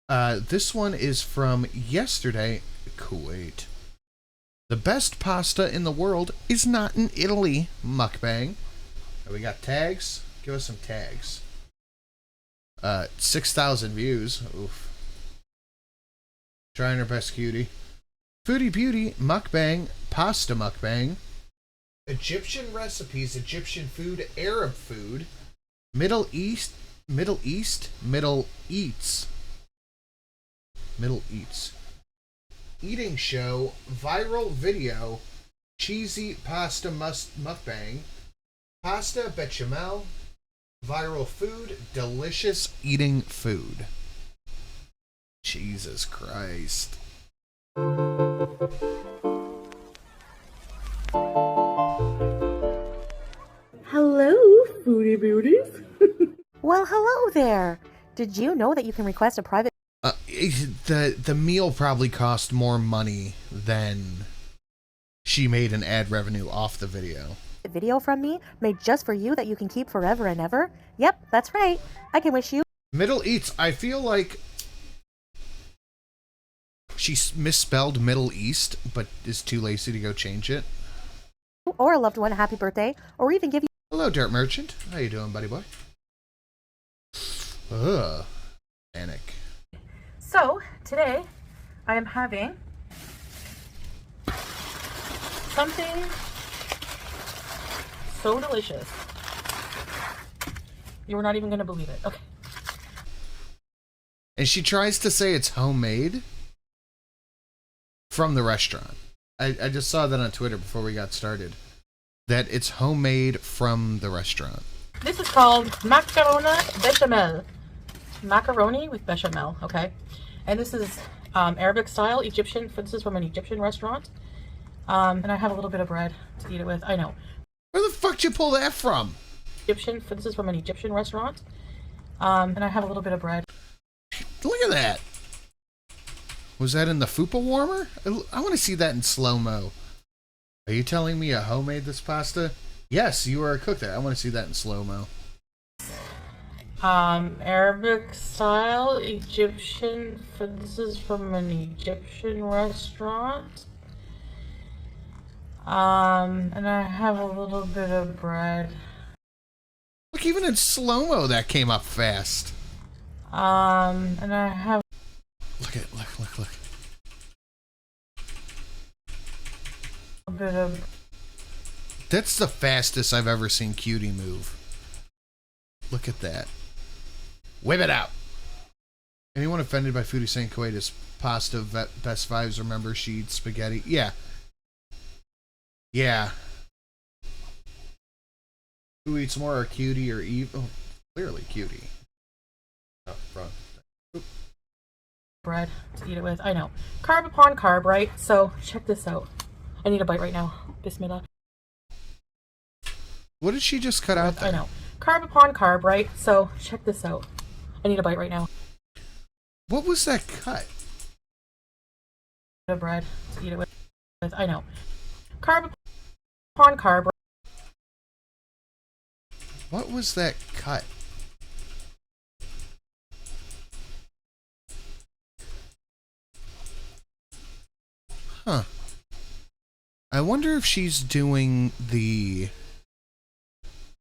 This one is from yesterday, Kuwait. The best pasta in the world is not in Italy, mukbang. We got tags. Give us some tags. 6,000 views. Oof. Trying her best, cutie. Foodie Beauty, mukbang, pasta mukbang. Egyptian recipes, Egyptian food, Arab food. Middle East, Middle Eats. Eating show, viral video, cheesy pasta mukbang, pasta bechamel, viral food, delicious eating food. Jesus Christ. Hello, foodie beauties. Well, hello there. Did you know that you can request a private... The meal probably cost more money than she made in ad revenue off the video. video from me made just for you that you can keep forever and ever? Yep, that's right. I can wish you... Middle Eats. I feel like she misspelled Middle East, but is too lazy to go change it. Or a loved one a happy birthday, or even give you... Hello, Dirt Merchant. How you doing, buddy boy? Ugh. Panic. So, today, I am having something so delicious. You were not even going to believe it. Okay. And she tries to say it's homemade from the restaurant. I just saw that on Twitter before we got started. That it's homemade from the restaurant. This is called macarona bechamel. Macaroni with bechamel, okay? And this is Arabic style, Egyptian. This is from an Egyptian restaurant. And I have a little bit of bread to eat it with. I know. Where the fuck did you pull that from? Egyptian. This is from an Egyptian restaurant. And I have a little bit of bread. Look at that. Was that in the fupa warmer? I want to see that in slow-mo. Are you telling me a homemade this pasta? Yes, you are a cook there. I want to see that in slow-mo. Arabic style, Egyptian. This is from an Egyptian restaurant. And I have a little bit of bread. Look, even in slow-mo that came up fast. And I have... Look. a bit of... That's the fastest I've ever seen Cutie move. Look at that. Whip it out. Anyone offended by Foodie saying Kuwait is pasta best vibes? Remember, she eats spaghetti. Yeah. Who eats more, or Cutie or Eve? Oh, clearly Cutie. Oh, wrong. bread to eat it with. I know. Carb upon carb, right? So, check this out. I need a bite right now. Bismillah. What did she just cut out there? I know. Carb upon carb, right? So, check this out. I need a bite right now. What was that cut? The bread to eat it with. I know. Carb upon carb. What was that cut? Huh. I wonder if she's doing the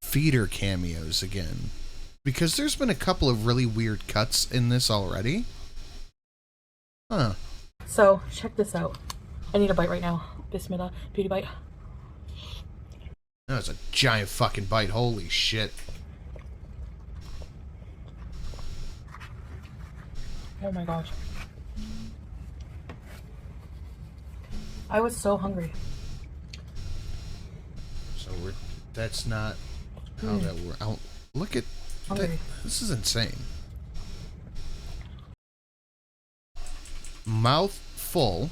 feeder cameos again. Because there's been a couple of really weird cuts in this already. Huh. So, check this out. I need a bite right now. Bismillah. Beauty bite. That was a giant fucking bite. Holy shit. Oh my gosh. I was so hungry. So that's not how that works. Look at that. This is insane. Mouth full.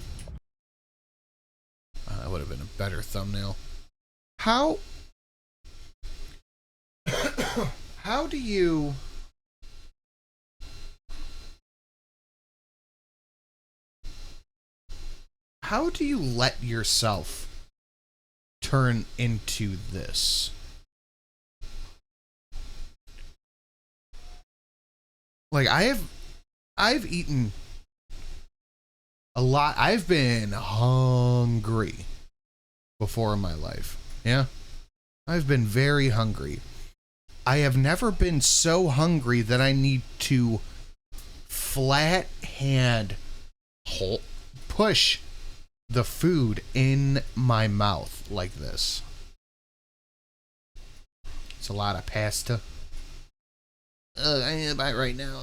That would have been a better thumbnail. How do you let yourself turn into this? Like, I've eaten a lot. I've been hungry before in my life. Yeah. I've been very hungry. I have never been so hungry that I need to flat hand push the food in my mouth like this. It's a lot of pasta. I need to bite right now.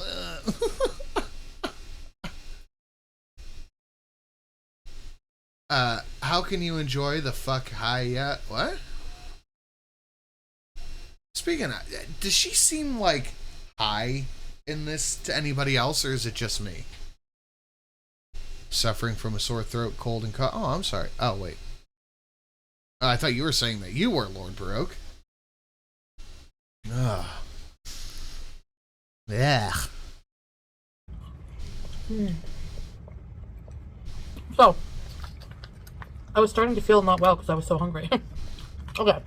How can you enjoy the fuck high yet? What? Speaking of, does she seem like high in this to anybody else, or is it just me? Suffering from a sore throat, cold, and cough. Oh, I'm sorry. Oh, wait. I thought you were saying that you were Lord Baroque. Ugh. Yeah. So, I was starting to feel not well because I was so hungry. Okay.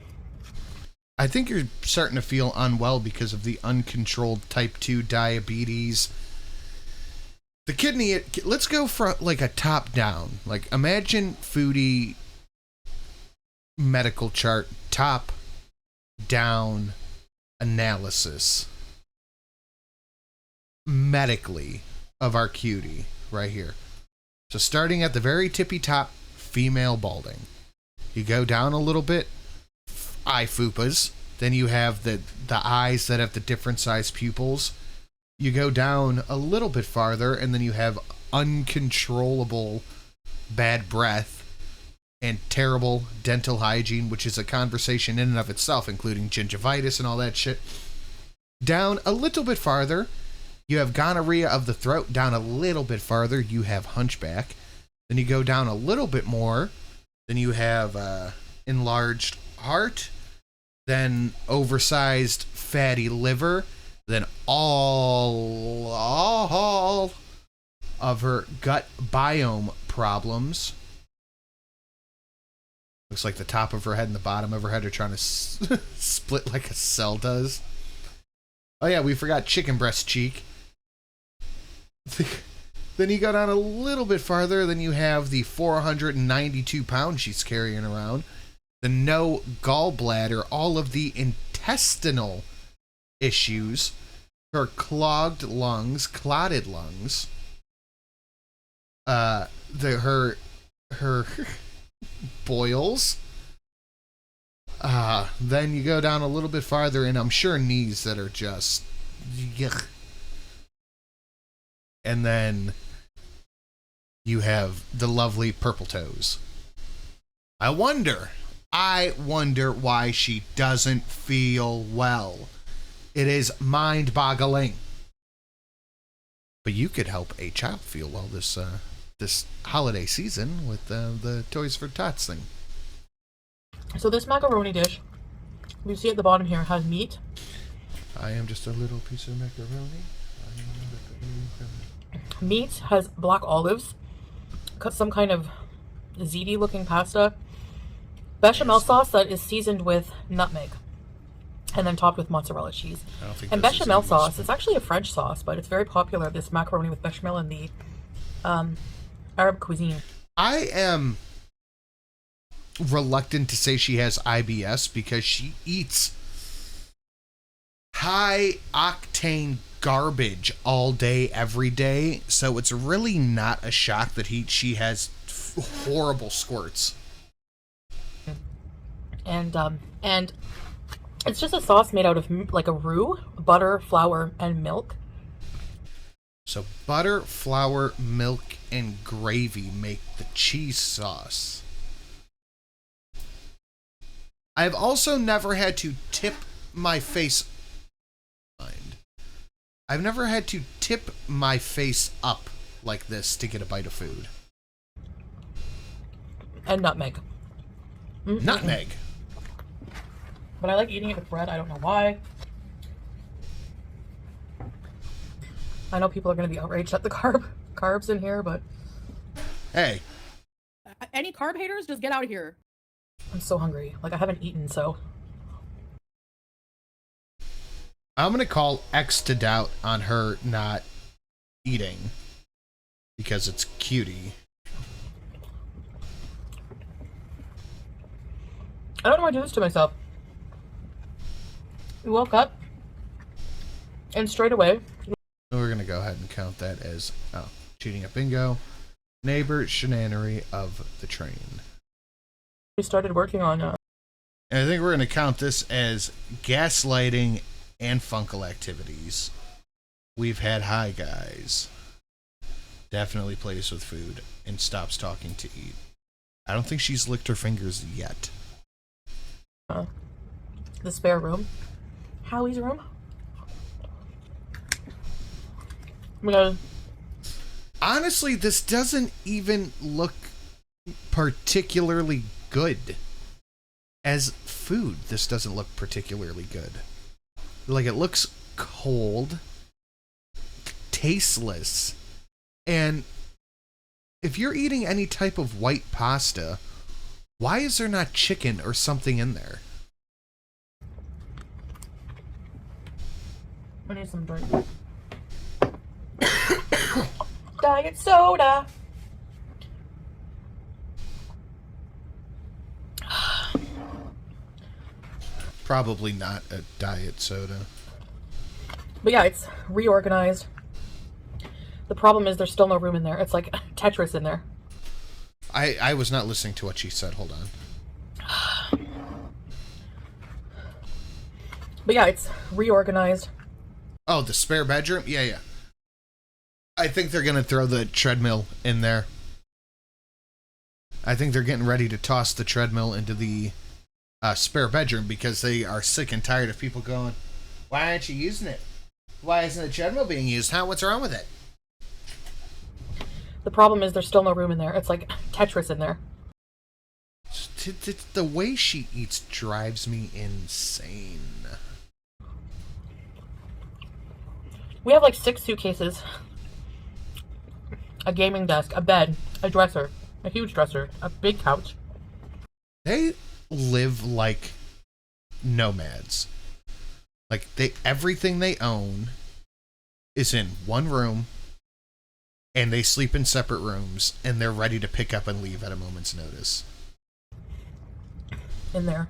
I think you're starting to feel unwell because of the uncontrolled type 2 diabetes. The kidney, let's go from like a top down. Like, imagine Foodie medical chart, top down analysis medically of our cutie right here. So starting at the very tippy top, female balding. You go down a little bit, eye fupas. Then you have the eyes that have the different size pupils. You go down a little bit farther, and then you have uncontrollable bad breath and terrible dental hygiene, which is a conversation in and of itself, including gingivitis and all that shit. Down a little bit farther, you have gonorrhea of the throat. Down a little bit farther, you have hunchback. Then you go down a little bit more, then you have enlarged heart, then oversized fatty liver, then all of her gut biome problems. Looks like the top of her head and the bottom of her head are trying to split like a cell does. Oh yeah, we forgot chicken breast cheek. Then you go down a little bit farther, then you have the 492 pounds she's carrying around. The no gallbladder, all of the intestinal issues, her clogged lungs, clotted lungs, her boils. Then you go down a little bit farther, and I'm sure knees that are just yuck. And then you have the lovely purple toes. I wonder why she doesn't feel well. It is mind-boggling. But you could help a child feel well this holiday season with the Toys for Tots thing. So this macaroni dish, you see at the bottom here, has meat. I am just a little piece of macaroni. Meat has black olives, some kind of ziti looking pasta, bechamel sauce that is seasoned with nutmeg, and then topped with mozzarella cheese. And bechamel sauce, it's actually a French sauce, but it's very popular, this macaroni with bechamel in the Arab cuisine. I am reluctant to say she has IBS because she eats high octane garbage all day, every day. So it's really not a shock that she has horrible squirts. And it's just a sauce made out of like a roux, butter, flour, and milk. So butter, flour, milk, and gravy make the cheese sauce. I've also never had to tip my face. I've never had to tip my face up like this to get a bite of food. And nutmeg. Mm-hmm. Nutmeg. But I like eating it with bread. I don't know why. I know people are going to be outraged at the carbs in here, but... Hey. Any carb haters, just get out of here. I'm so hungry. Like, I haven't eaten, so... I'm going to call X to doubt on her not eating because it's cutie. I don't know why I do this to myself. We woke up and straight away. We're going to go ahead and count that as cheating at bingo. Neighbor shenanery of the train. We started working on And I think we're going to count this as gaslighting and funkle activities. We've had high guys. Definitely plays with food and stops talking to eat. I don't think she's licked her fingers yet. the spare room. Howie's room. Because honestly, this doesn't even look particularly good. As food, this doesn't look particularly good. Like, it looks cold, tasteless, and if you're eating any type of white pasta, why is there not chicken or something in there? I need some drink. Diet soda. Probably not a diet soda. But yeah, it's reorganized. The problem is there's still no room in there. It's like Tetris in there. I was not listening to what she said. Hold on. But yeah, it's reorganized. Oh, the spare bedroom? Yeah. I think they're going to throw the treadmill in there. I think they're getting ready to toss the treadmill into the spare bedroom because they are sick and tired of people going, why aren't you using it? Why isn't the treadmill being used? What's wrong with it? The problem is there's still no room in there. It's like Tetris in there. The way she eats drives me insane. We have like 6 suitcases, a gaming desk, a bed, a dresser, a huge dresser, a big couch. They live like nomads. Like, everything they own is in one room, and they sleep in separate rooms, and they're ready to pick up and leave at a moment's notice. In there.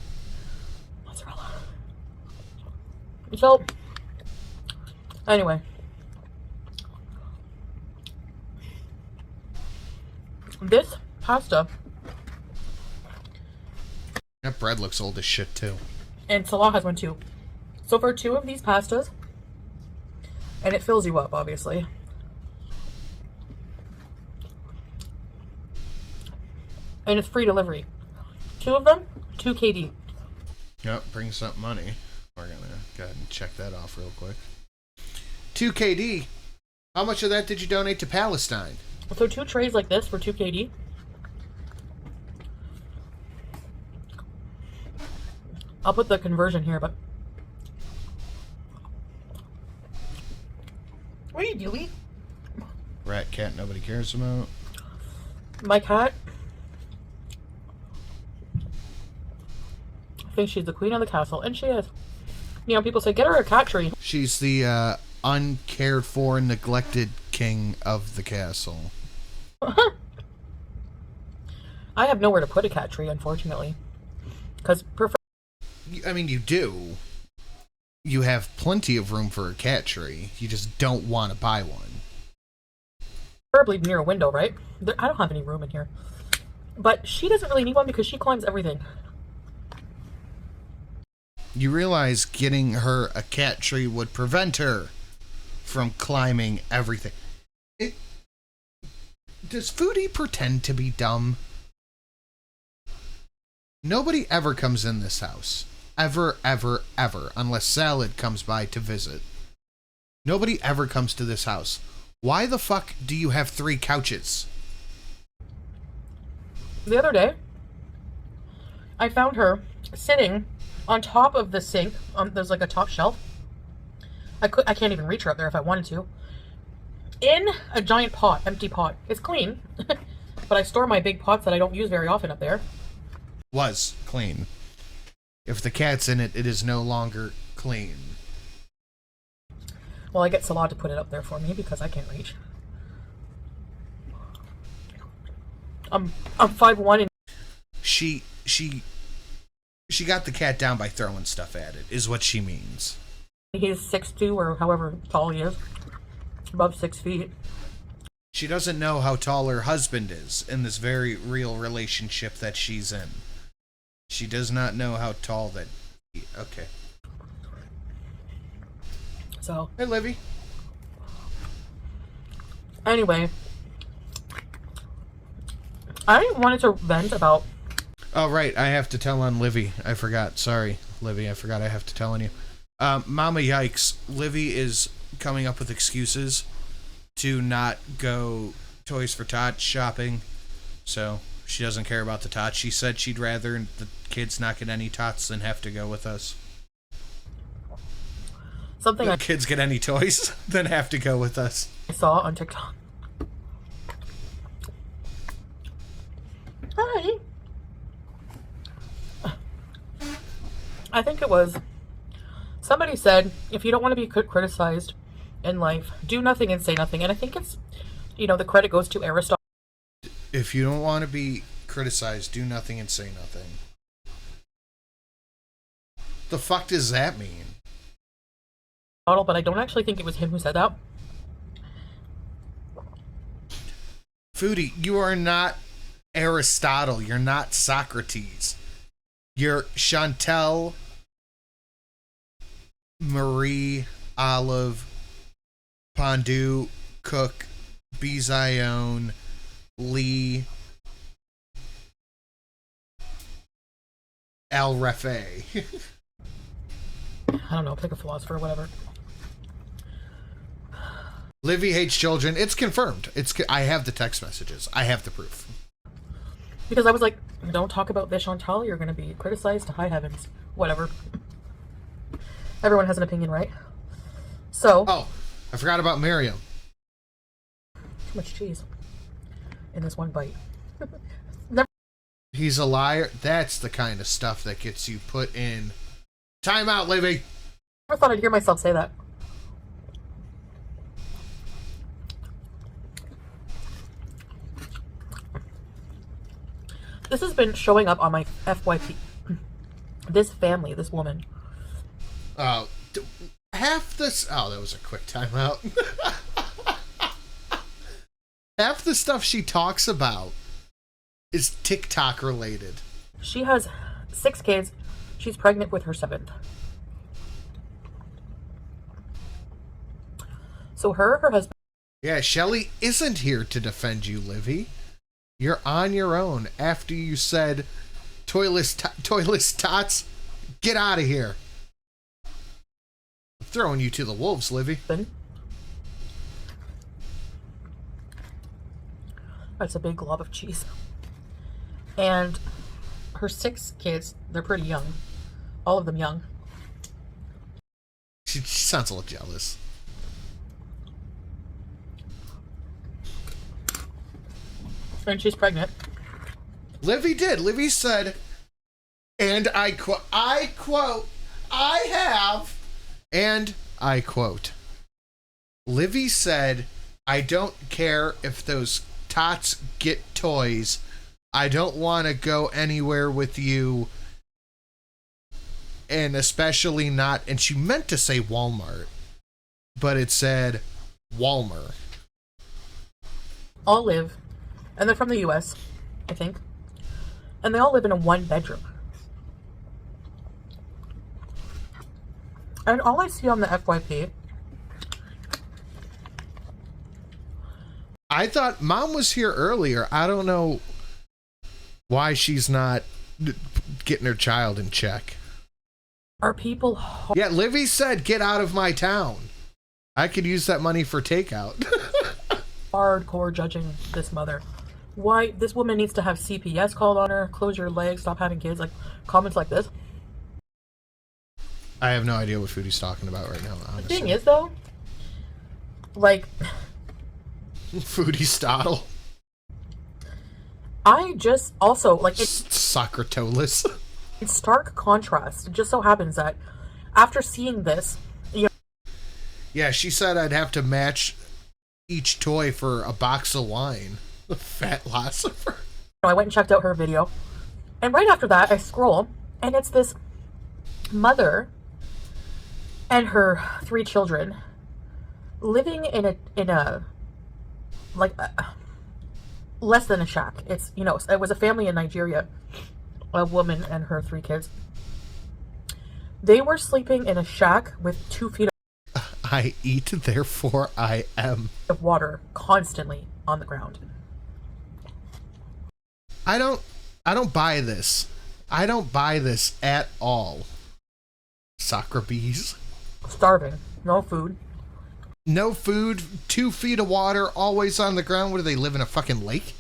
Mozzarella. So, anyway. This pasta. That bread looks old as shit, too. And Salah has one too. So for 2 of these pastas, and it fills you up, obviously. And it's free delivery. 2 of them, 2 KD. Yep, brings up money. We're gonna go ahead and check that off real quick. 2 KD. How much of that did you donate to Palestine? So 2 trays like this for 2 KD. I'll put the conversion here, but... What are you doing? Rat cat nobody cares about. My cat... I think she's the queen of the castle, and she is. You know, people say, get her a cat tree. She's the uncared for, neglected king of the castle. I have nowhere to put a cat tree, unfortunately. Because I mean, you do. You have plenty of room for a cat tree. You just don't want to buy one. preferably near a window, right? I don't have any room in here. But she doesn't really need one because she climbs everything. You realize getting her a cat tree would prevent her from climbing everything. Does Foodie pretend to be dumb? Nobody ever comes in this house. Ever, ever, ever. Unless Salad comes by to visit. Nobody ever comes to this house. Why the fuck do you have 3 couches? The other day, I found her sitting on top of the sink. There's like a top shelf. I can't even reach her up there if I wanted to. In a giant pot, empty pot. It's clean, but I store my big pots that I don't use very often up there. Was clean. If the cat's in it, it is no longer clean. Well, I get Salah to put it up there for me because I can't reach. I'm 5'1" and She got the cat down by throwing stuff at it, is what she means. he's 6'2" or however tall he is. Above 6 feet. She doesn't know how tall her husband is in this very real relationship that she's in. She does not know how tall that... Okay. So. Hey, Livy. Anyway. I wanted to vent about... Oh, right. I have to tell on Livy. I forgot. Sorry, Livy. I forgot I have to tell on you. Mama Yikes. Livy is coming up with excuses to not go Toys for Tots shopping. So she doesn't care about the tots. She said she'd rather the kids not get any tots than have to go with us. Something the kids get any toys than have to go with us. I saw on TikTok. Hi. I think it was somebody said, if you don't want to be criticized in life, do nothing and say nothing. And I think it's, the credit goes to Aristotle. If you don't want to be criticized, do nothing and say nothing. The fuck does that mean? But I don't actually think it was him who said that. Foodie, you are not Aristotle. You're not Socrates. You're Chantel, Marie, Olive, Pondu, Cook, Bizione, Lee, Al Refe. I don't know, pick a philosopher or whatever. Livy hates children. It's confirmed. I have the text messages. I have the proof. Because I was like, don't talk about this, Chantal. You're going to be criticized to high heavens. Whatever. Everyone has an opinion, right? So. Oh, I forgot about Miriam. Too much cheese in this one bite. He's a liar. That's the kind of stuff that gets you put in. Time out, Livy. Never thought I'd hear myself say that. This has been showing up on my FYP. This family, this woman. Half this... Oh, that was a quick timeout. Half the stuff she talks about is TikTok related. She has 6 kids. She's pregnant with her 7th. So her husband... Yeah, Shelly isn't here to defend you, Livy. You're on your own after you said, toyless tots, get out of here. I'm throwing you to the wolves, Livy. That's a big glob of cheese. And her 6 kids, they're pretty young. All of them young. She sounds a little jealous. And she's pregnant. Livy did. Livy said, and I quote, I have, and I quote, Livy said, I don't care if those tots get toys. I don't want to go anywhere with you. And especially not, and she meant to say Walmart, but it said Walmer. All live, and they're from the US, I think. And they all live in a 1-bedroom. And all I see on the FYP... I thought Mom was here earlier. I don't know why she's not getting her child in check. Are people... Yeah, Livy said, get out of my town. I could use that money for takeout. hardcore judging this mother. Why this woman needs to have CPS called on her, close your legs, stop having kids, like comments like this. I have no idea what Foodie's talking about right now, honestly. The thing is though, like Foodie style. I just also like it's Socratolis. in stark contrast. It just so happens that after seeing this, you know, yeah, she said I'd have to match each toy for a box of wine. The fat philosopher. I went and checked out her video. And right after that, I scroll, and it's this mother and her 3 children living in a less than a shack. It's, you know, it was a family in Nigeria, a woman and her 3 kids. They were sleeping in a shack with 2 feet I eat, therefore I am. of water constantly on the ground. I don't buy this. I don't buy this at all. Soccer bees. Starving. No food. No food, 2 feet of water, always on the ground. What do they live in, a fucking lake?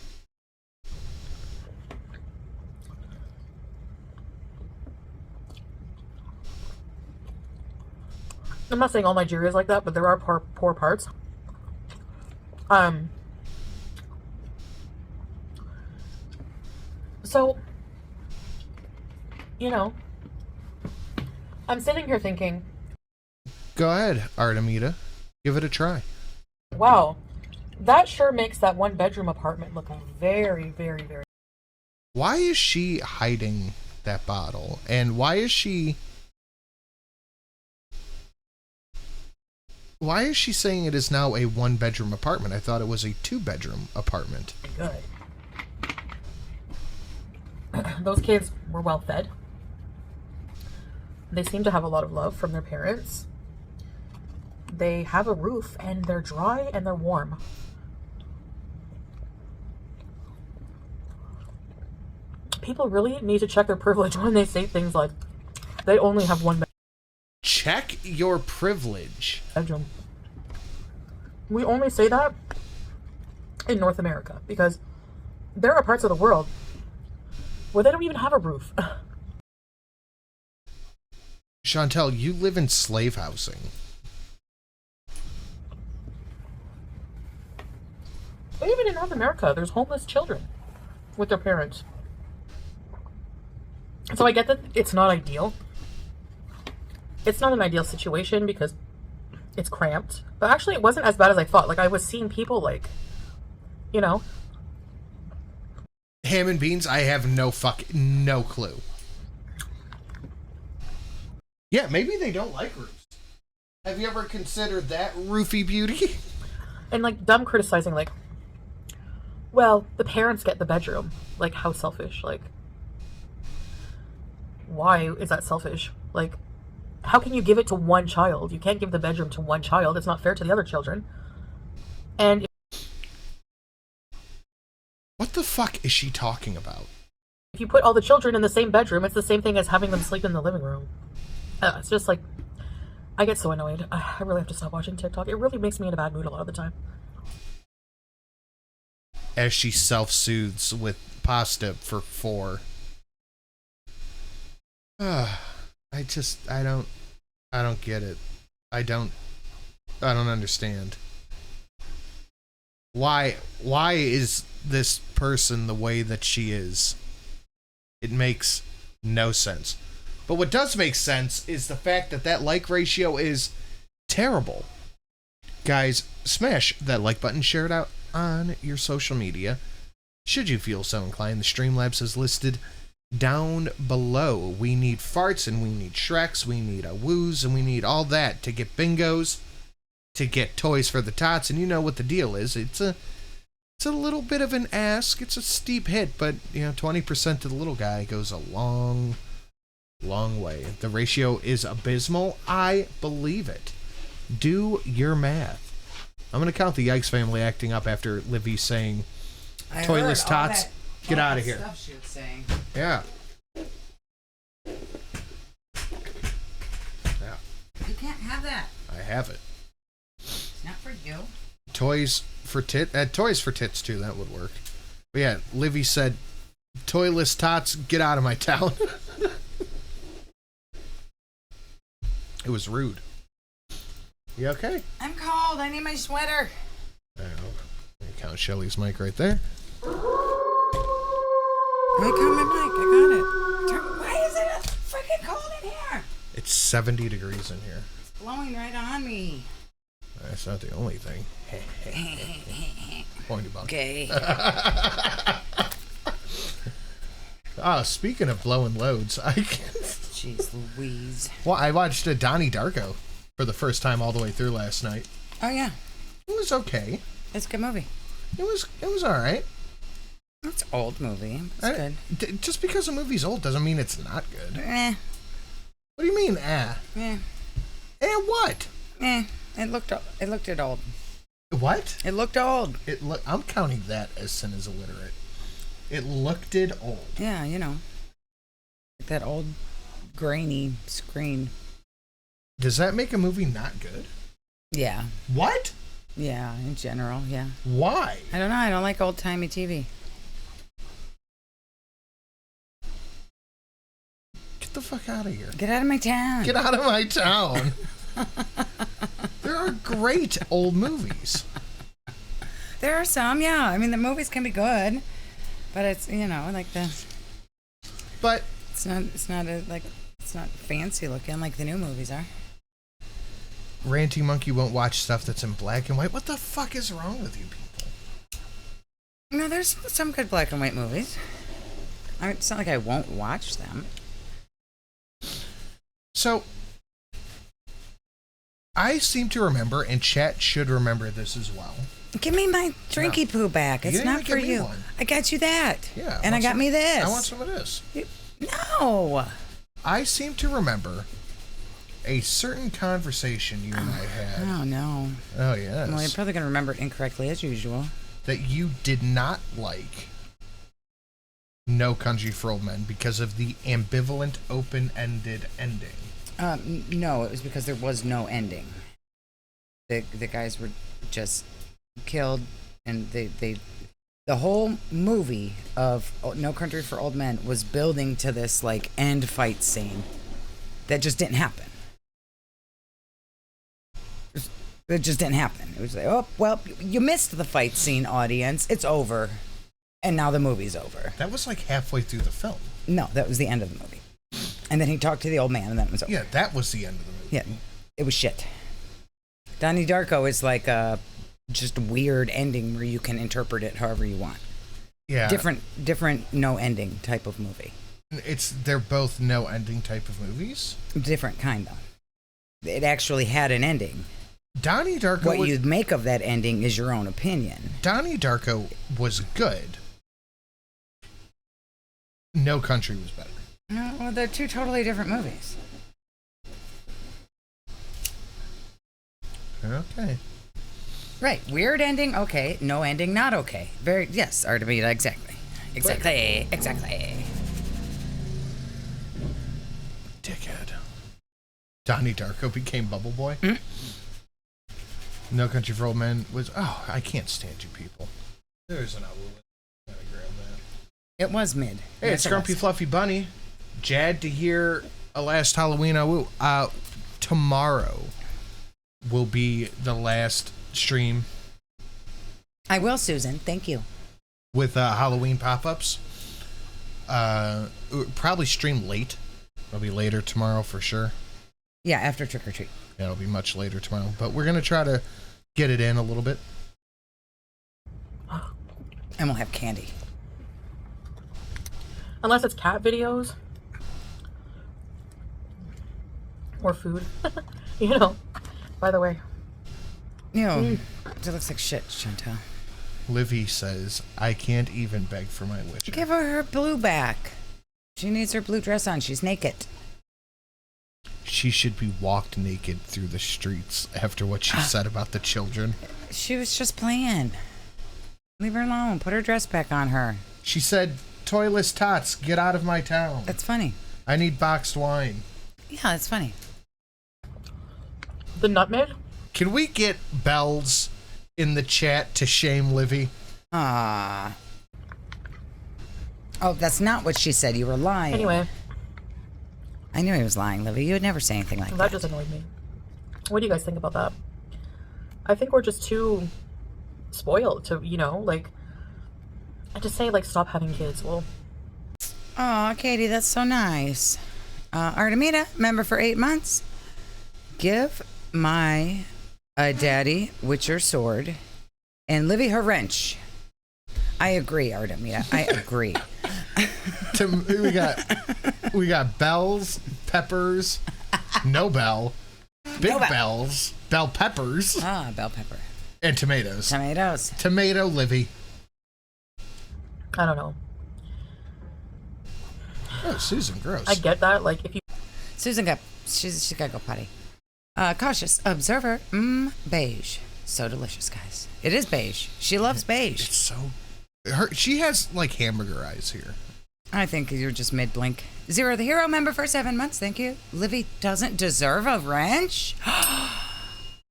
I'm not saying all Nigeria is like that, but there are poor parts. So, you know, I'm sitting here thinking, Go ahead, Artemida. Give it a try. wow, that sure makes that 1-bedroom apartment look very, very, very... Why is she hiding that bottle? And why is she saying it is now a 1-bedroom apartment? I thought it was a 2-bedroom apartment. good. Those kids were well fed. They seem to have a lot of love from their parents. They have a roof, and they're dry and they're warm. People really need to check their privilege when they say things like they only have 1 Check your privilege. bedroom. We only say that in North America because there are parts of the world where they don't even have a roof. Chantel, you live in slave housing. Even in North America, there's homeless children with their parents. So I get that it's not ideal. It's not an ideal situation because it's cramped. But actually, it wasn't as bad as I thought. Like, I was seeing people, like, you know. Ham and beans, I have no clue. Yeah, maybe they don't like roofs. Have you ever considered that, roofie beauty? And, like, them criticizing, like, well, the parents get the bedroom. Like, how selfish. Like, why is that selfish? Like, how can you give it to one child? You can't give the bedroom to one child. It's not fair to the other children. And What the fuck is she talking about? if you put all the children in the same bedroom, it's the same thing as having them sleep in the living room. It's just like, I get so annoyed. I really have to stop watching TikTok. It really makes me in a bad mood a lot of the time. As she self-soothes with pasta for 4. I don't get it. I don't understand. Why is this person the way that she is? It makes no sense. But what does make sense is the fact that that like ratio is terrible. Guys, smash that like button, share it out on your social media. Should you feel so inclined, the Streamlabs is listed down below. We need farts and we need Shreks, we need a woos, and we need all that to get bingos, to get toys for the tots, and you know what the deal is. It's a little bit of an ask. It's a steep hit, but you know, 20% to the little guy goes a long way. The ratio is abysmal. I believe it. Do your math. I'm gonna count the Yikes family acting up after Livy saying, "Toyless tots, get out of here." Stuff she was saying. Yeah. You can't have that. I have it. It's not for you. Toys for tits too. That would work. But yeah, Livy said, "Toyless tots, get out of my town." It was rude. You okay? I'm cold. I need my sweater. Let me count Shelly's mic right there. Wait, count my mic. I got it. Why is it freaking cold in here? It's 70 degrees in here. It's blowing right on me. That's not the only thing. Point about. Okay. Speaking of blowing loads, Jeez Louise. Well, I watched Donnie Darko for the first time all the way through last night. Oh yeah, It was okay. it's a good movie. It was all right. It's an old movie. It's good. Just because a movie's old doesn't mean it's not good. Eh. What do you mean, Eh. what? Eh. It looked old. What? It looked old. I'm counting that as sin as illiterate. It looked it old. Yeah, you know. Like that old grainy screen. Does that make a movie not good? Yeah. What? Yeah, in general, yeah. Why? I don't know. I don't like old-timey TV. Get the fuck out of here. Get out of my town. Get out of my town. There are great old movies. There are some, yeah. I mean, the movies can be good, but it's, you know, like But it's not fancy looking like the new movies are. Ranty Monkey won't watch stuff that's in black and white. What the fuck is wrong with you people? No, there's some good black and white movies. I mean, it's not like I won't watch them. So, I seem to remember, and chat should remember this as well. Give me my drinky poo back. You It's didn't not for give me you. one. I got you that. Yeah. And I got me this. I want some of this. No. I seem to remember a certain conversation you and I had. Oh, no. Oh, yes. Well, you're probably going to remember it incorrectly as usual. That you did not like No Country for Old Men because of the ambivalent, open-ended ending. No, it was because there was no ending. The guys were just killed, and the whole movie of No Country for Old Men was building to this like end fight scene that just didn't happen. It just didn't happen. It was like, oh well, you missed the fight scene, audience. It's over, and now the movie's over. That was like halfway through the film. No, that was the end of the movie. And then he talked to the old man, and then it was over. Yeah, that was the end of the movie. Yeah, it was shit. Donnie Darko is like a just weird ending where you can interpret it however you want. Yeah. Different no ending type of movie. They're both no ending type of movies. Different kind of. It actually had an ending. Donnie Darko. What you make of that ending is your own opinion. Donnie Darko was good. No Country was better. No, well, they're two totally different movies. Okay. Right. Weird ending, okay. No ending, not okay. Yes, Artemida, exactly. Exactly. Dickhead. Donnie Darko became Bubble Boy. Mm. No Country for Old Men was. Oh, I can't stand you people. There's an outlet. Gotta grab that. It was mid. Hey, Yes, it's it Grumpy was. Fluffy Bunny. Jad to hear a last Halloween. Tomorrow will be the last stream I will, Susan. Thank you. with Halloween pop-ups. Probably stream late. It'll be later tomorrow for sure. Yeah, after Trick or Treat. Yeah, it'll be much later tomorrow. But we're gonna try to get it in a little bit. And we'll have candy. Unless it's cat videos. Or food. You know. By the way. Ew. It looks like shit, Chantal. Livy says, I can't even beg for my Witcher. Give her blue back. She needs her blue dress on. She's naked. She should be walked naked through the streets after what she said about the children. She was just playing. Leave her alone. Put her dress back on her. She said, toyless tots, get out of my town. That's funny. I need boxed wine. Yeah, that's funny. The nutmeg? Can we get Bells in the chat to shame Livy? Ah. Oh, that's not what she said. You were lying. Anyway. I knew he was lying, Livy. You would never say anything like That that. just annoyed me. What do you guys think about that? I think we're just too spoiled to, you know, like, I just say, like, stop having kids. Well, Oh, Katie, that's so nice. Artemida, member for 8 months. Give my daddy Witcher sword and Livy her wrench. I agree, Artemida. I agree. We got bells, peppers, no bell, big bells, bell peppers. Ah, bell pepper. And tomatoes. Tomato Livy. I don't know. Oh, Susan, gross. I get that. Like, if you... Susan she's got to go potty. Cautious observer. Beige. So delicious, guys. It is beige. She loves beige. It's so... She has, like, hamburger eyes here. I think you're just mid-blink. Zero, the hero member for 7 months. Thank you. Livy doesn't deserve a wrench?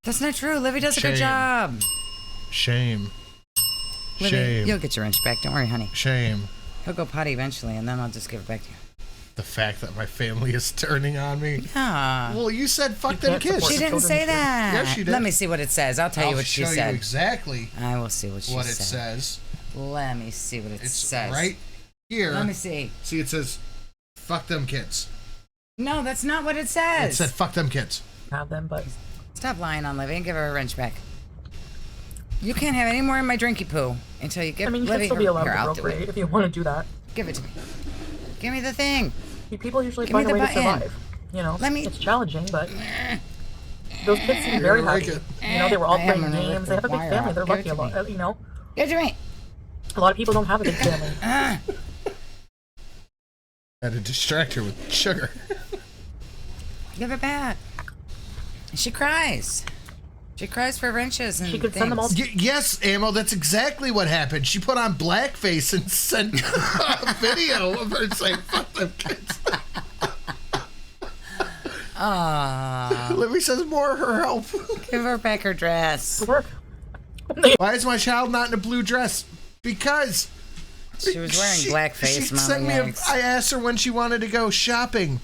That's not true. Livy does a good job. Shame. Livy, Shame. you'll get your wrench back. Don't worry, honey. Shame. He'll go potty eventually, and then I'll just give it back to you. The fact that my family is turning on me. Yeah. Well, you said fuck them kids. She didn't say that. Yes, she did. Let me see what it says. I'll tell you what she said. I'll show you exactly I will see what she what said. it says. Let me see what it says. Right here. Let me see. See, it says, fuck them kids. No, that's not what it says. It said, fuck them kids. have them, but... Stop lying on Livy and give her a wrench back. You can't have any more of my drinky poo until you give I mean, you Livy should still be allowed her to out procreate if you want to do that. Give it to me. Give me the thing. People usually Give me find a the way to button. survive. You know, Let me- it's challenging, but those kids seem very like happy. it. You know, they were all I am playing gonna games. rip They have a the big wire family. out. They're Give lucky it a to lot. me. You know, Give it to me. a lot of people don't have a big family. Had to distract her with sugar. Give it back. She cries. She cries for wrenches and She could send them all. things. Yes, Ammo, that's exactly what happened. She put on blackface and sent a video of her saying, fuck them kids. Libby says more her help. Give her back her dress. Work. Why is my child not in a blue dress? Because She was wearing blackface, she Mama sent me Yanks. I asked her when she wanted to go shopping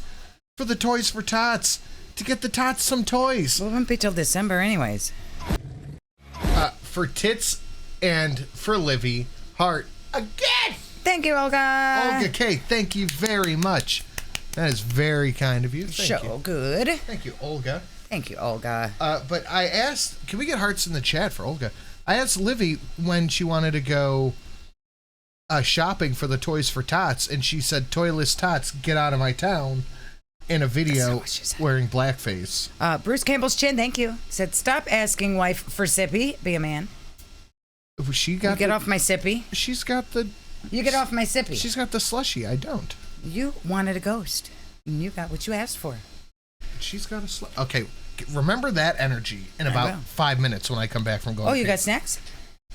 for the Toys for Tots to get the Tots some toys. Well, it won't be till December anyways. For Tits and for Livy, heart again. Thank you, Olga. Olga K, thank you very much. That is very kind of you. Thank So you. good. Thank you, Olga. Thank you, Olga. But I asked, can we get hearts in the chat for Olga? I asked Livy when she wanted to go shopping for the Toys for Tots, and she said, "Toyless Tots, get out of my town," in a video wearing blackface. Bruce Campbell's chin, thank you. Said, stop asking wife for sippy. Be a man. She got You get off my sippy. She's got the. You get off my sippy. She's got the slushy. I don't. You wanted a ghost. And you got what you asked for. She's got a Okay, remember that energy in I about will. 5 minutes when I come back from going. Oh, you pee. got snacks?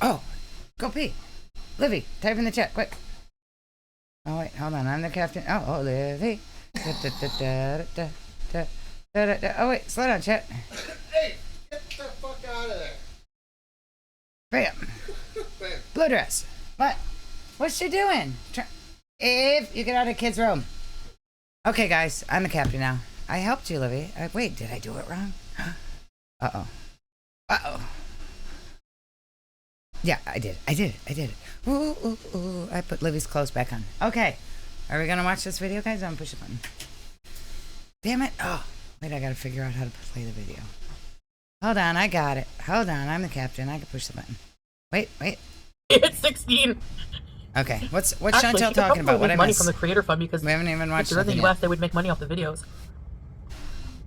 Oh, go pee. Livy, type in the chat, quick. Oh, wait, hold on. I'm the captain. Oh, Livy. Oh, wait, slow down, chat. Hey, get the fuck out of there. Bam. Blue dress. What? What's she doing? If you get out of kids' room. Okay, guys, I'm the captain now. I helped you, Livy. Wait, did I do it wrong? Uh-oh. Uh-oh. Yeah, I did it. Ooh. I put Livy's clothes back on. Okay. Are we gonna watch this video, guys? I'm gonna push the button. Damn it. Oh, wait, I gotta figure out how to play the video. Hold on, I got it. Hold on, I'm the captain. I can push the button. Wait. It's 16. Okay, what's Actually, Chantel she could talking about? probably What make I money missed? from the creator fund because We haven't even if watched they're in the nothing US, yet. they would make money off the videos.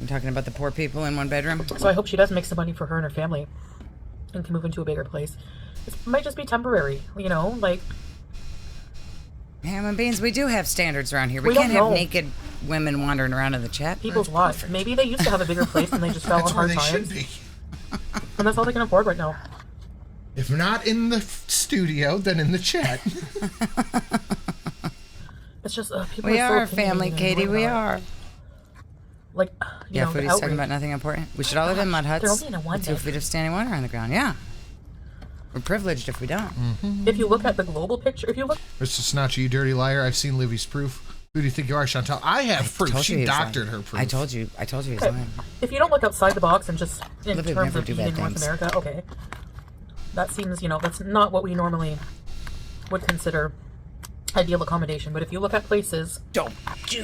I'm talking about the poor people in one bedroom. So I hope she does make some money for her and her family and can move into a bigger place. It might just be temporary, you know, like... JaMBeans, we do have standards around here. We We can't don't have know. naked women wandering around in the chat. People's lives. Maybe they used to have a bigger place and they just fell That's on where hard they times. should be. And that's all they can afford right now. If not in the studio, then in the chat. It's just people We are so are a family, opinionated and Katie. annoying We about are. it. Like, you Yeah, know, the Foodie's talking outrage. about nothing important. We should all live in mud They're huts only in a one with 2 bed. feet of standing water on the ground. Yeah. We're privileged if we don't. If you look at the global picture, if you look... Mr. Snatcher, you dirty liar. I've seen Livy's proof. Who do you think you are, Chantal? I have proof. Told you She he was doctored lying. her proof. I told you he's lying. If you don't look outside the box and just in Livy would terms never of do being bad in North things. America, okay. That seems, you know, that's not what we normally would consider ideal accommodation. But if you look at places Don't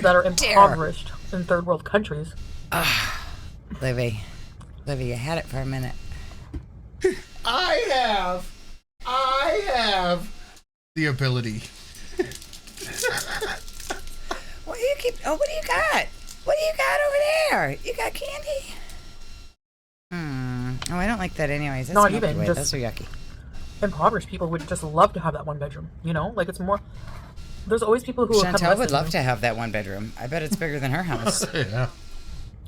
that are impoverished in third world countries... Livy, you had it for a minute. I have the ability keep? Oh, what do you got? What do you got over there? You got candy? Oh, I don't like that anyways. That's Not smoky even, weed. just- Those are yucky. Impoverished people would just love to have that one bedroom. You know, like it's more. There's always people who have Chantel less would than love you. to have that one bedroom. I bet it's bigger than her house. Yeah.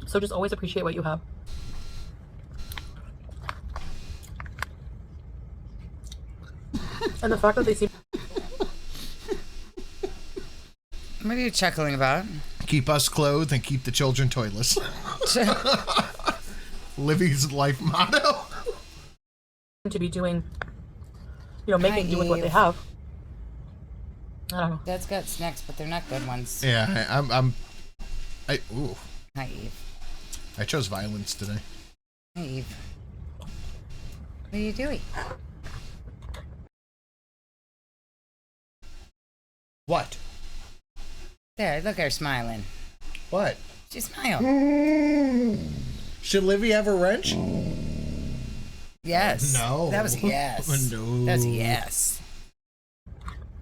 So just always appreciate what you have. And the fact that they seem What are you chuckling about? Keep us clothed and keep the children toyless. Livy's life motto. to be doing, you know, making do with what they Naive. have. I don't know. Dad's got snacks, but they're not good ones. Yeah, ooh, Naive. I chose violence today. Naive. What are you doing? What? There, look at her smiling. What? She smiled. Should Livy have a wrench? Yes. No. That was a yes. No. That was a yes.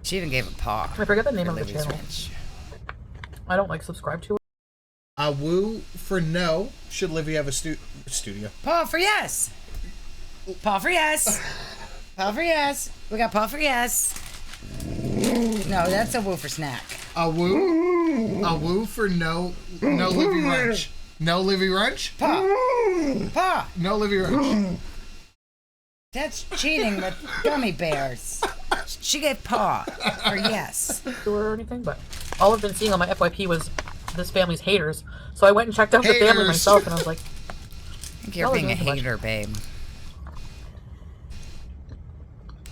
She even gave a paw. I forget the name for of the Livy's channel. wrench. I don't like subscribe to it. A woo for no. Should Livy have a studio? Paw for yes. Paw for yes. Paw for yes. We got paw for yes. No, that's a woo for snack. A woo? A woo for no. No Livy wrench. No Livy wrench? Paw. Paw. No Livy wrench. That's cheating with gummy bears. She gave paw for yes. Or anything, but all I've been seeing on my FYP was this family's haters. So I went and checked out the family Haters. myself, and I was like, I think you're That was being a too much. hater, babe.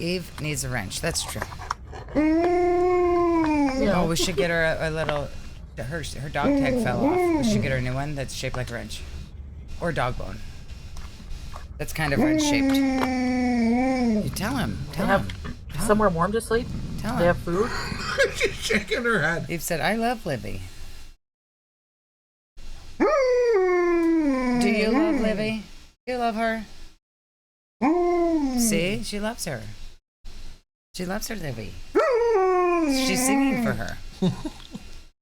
Eve needs a wrench. That's true. you know, Oh, we should get her a little. Her dog tag fell off. We should get her a new one that's shaped like a wrench, or dog bone. That's kind of wrench shaped. You tell him. they Tell have him. somewhere warm to sleep. Tell They him. have food. She's shaking her head. Eve said, "I love Livy." Do you love Livy? Do you love her? See, she loves her. She loves her Livy. She's singing for her.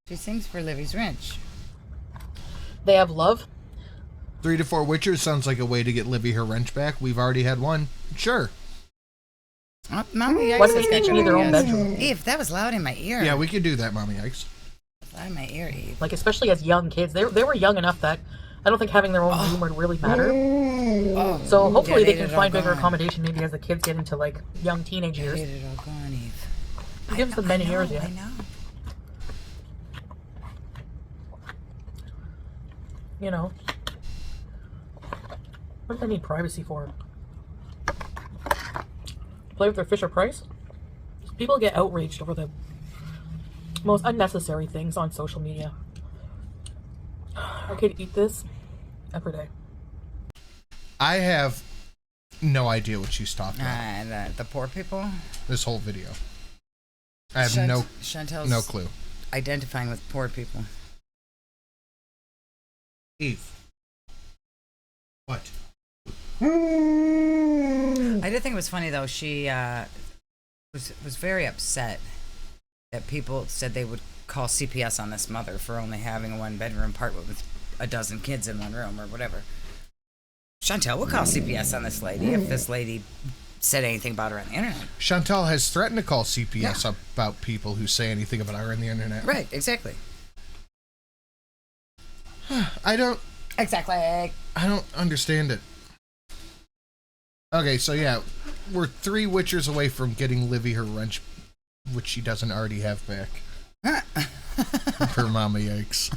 She sings for Livy's wrench. They have love. 3 to 4 witchers sounds like a way to get Livy her wrench back. We've already had one. Sure. Oh, Mommy, Why don't they each need their own bedroom? Eve, that was loud in my ear. Yeah, we could do that, Mommy Yikes. Loud in my ear, Eve. Like, especially as young kids. They were young enough that I don't think having their own room would really matter. Oh, So hopefully yeah, they need can it all find bigger gone. accommodation maybe as the kids get into, like, young teenage I years. need it all gone, Eve. It gives them many years yet. I know. You know. What do they need privacy for? Play with their Fisher Price? People get outraged over the most unnecessary things on social media. I could eat this every day. I have no idea what she's talking about. The poor people. This whole video. I have no Chantel's clue. identifying with poor people. Eve. What? I did think it was funny though. She was very upset that people said they would call CPS on this mother for only having a 1-bedroom apartment with a dozen kids in one room or whatever. Chantel would call CPS on this lady if this lady said anything about her on the internet. Chantal has threatened to call CPS about people who say anything about her on the internet. Right, exactly. I don't Exactly. understand it. Okay, so yeah, we're 3 witchers away from getting Livy her wrench, which she doesn't already have back. Per Mama Yikes.